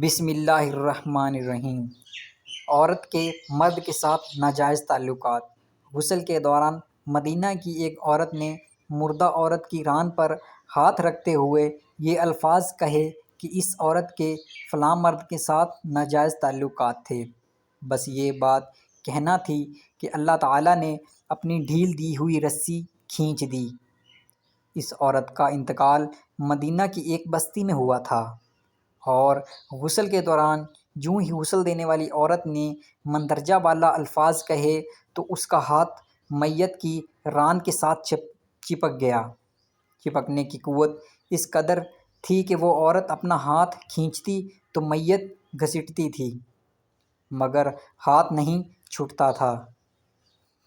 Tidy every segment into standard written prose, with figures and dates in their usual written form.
بسم اللہ الرحمن الرحیم۔ عورت کے مرد کے ساتھ ناجائز تعلقات۔ غسل کے دوران مدینہ کی ایک عورت نے مردہ عورت کی ران پر ہاتھ رکھتے ہوئے یہ الفاظ کہے کہ اس عورت کے فلاں مرد کے ساتھ ناجائز تعلقات تھے۔ بس یہ بات کہنا تھی کہ اللہ تعالیٰ نے اپنی ڈھیل دی ہوئی رسی کھینچ دی۔ اس عورت کا انتقال مدینہ کی ایک بستی میں ہوا تھا، اور غسل کے دوران جوں ہی غسل دینے والی عورت نے مندرجہ بالا الفاظ کہے تو اس کا ہاتھ میت کی ران کے ساتھ چپک گیا۔ چپکنے کی قوت اس قدر تھی کہ وہ عورت اپنا ہاتھ کھینچتی تو میت گھسٹتی تھی، مگر ہاتھ نہیں چھوٹتا تھا۔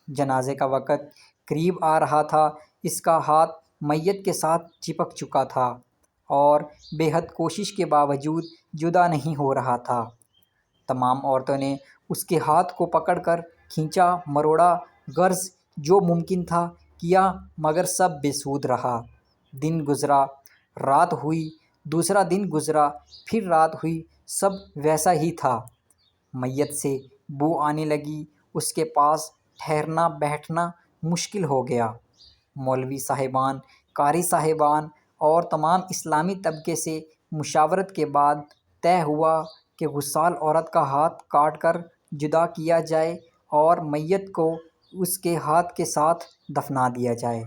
جنازے کا وقت قریب آ رہا تھا، اس کا ہاتھ میت کے ساتھ چپک چکا تھا اور بے حد کوشش کے باوجود جدا نہیں ہو رہا تھا۔ تمام عورتوں نے اس کے ہاتھ کو پکڑ کر کھینچا مروڑا، غرض جو ممکن تھا کیا، مگر سب بے سود رہا۔ دن گزرا، رات ہوئی، دوسرا دن گزرا، پھر رات ہوئی، سب ویسا ہی تھا۔ میت سے بو آنے لگی، اس کے پاس ٹھہرنا بیٹھنا مشکل ہو گیا۔ مولوی صاحبان، قاری صاحبان اور تمام اسلامی طبقے سے مشاورت کے بعد طے ہوا کہ غسال عورت کا ہاتھ کاٹ کر جدا کیا جائے اور میت کو اس کے ہاتھ کے ساتھ دفنا دیا جائے،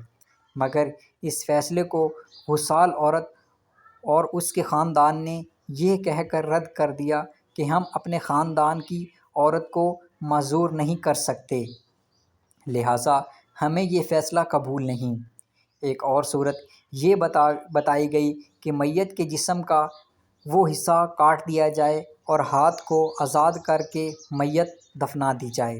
مگر اس فیصلے کو غسال عورت اور اس کے خاندان نے یہ کہہ کر رد کر دیا کہ ہم اپنے خاندان کی عورت کو معذور نہیں کر سکتے، لہٰذا ہمیں یہ فیصلہ قبول نہیں۔ ایک اور صورت یہ بتائی گئی کہ میت کے جسم کا وہ حصہ کاٹ دیا جائے اور ہاتھ کو آزاد کر کے میت دفنا دی جائے،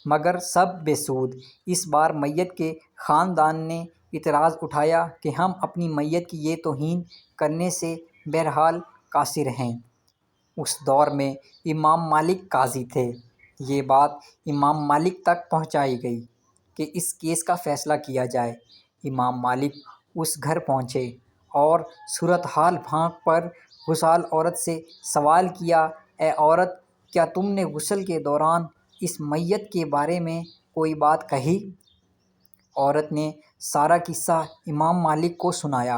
مگر سب بے سود۔ اس بار میت کے خاندان نے اعتراض اٹھایا کہ ہم اپنی میت کی یہ توہین کرنے سے بہرحال قاصر ہیں۔ اس دور میں امام مالک قاضی تھے۔ یہ بات امام مالک تک پہنچائی گئی کہ اس کیس کا فیصلہ کیا جائے۔ امام مالک اس گھر پہنچے اور صورتحال بھانپ پر غسال عورت سے سوال کیا، اے عورت، کیا تم نے غسل کے دوران اس میت کے بارے میں کوئی بات کہی؟ عورت نے سارا قصہ امام مالک کو سنایا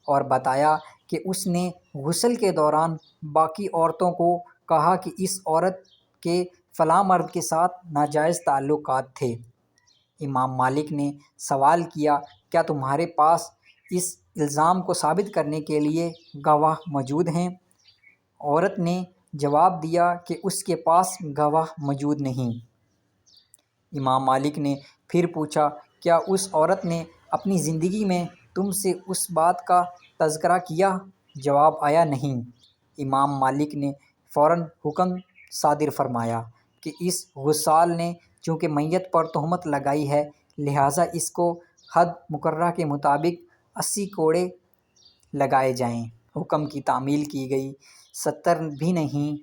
اور بتایا کہ اس نے غسل کے دوران باقی عورتوں کو کہا کہ اس عورت کے فلاں مرد کے ساتھ ناجائز تعلقات تھے۔ امام مالک نے سوال کیا، کیا تمہارے پاس اس الزام کو ثابت کرنے کے لیے گواہ موجود ہیں؟ عورت نے جواب دیا کہ اس کے پاس گواہ موجود نہیں۔ امام مالک نے پھر پوچھا، کیا اس عورت نے اپنی زندگی میں تم سے اس بات کا تذکرہ کیا؟ جواب آیا، نہیں۔ امام مالک نے فوراً حکم صادر فرمایا کہ اس غسال نے چونکہ میت پر تہمت لگائی ہے، لہٰذا اس کو حد مقررہ کے مطابق 80 کوڑے لگائے جائیں۔ حکم کی تعمیل کی گئی۔ 70 بھی نہیں،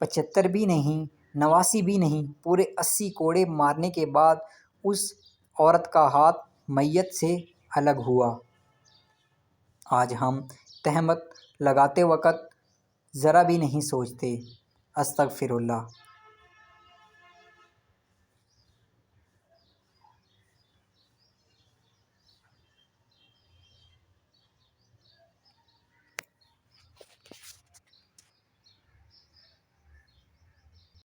75 بھی نہیں، 89 بھی نہیں، پورے 80 کوڑے مارنے کے بعد اس عورت کا ہاتھ میت سے الگ ہوا۔ آج ہم تہمت لگاتے وقت ذرا بھی نہیں سوچتے۔ استغفر اللہ۔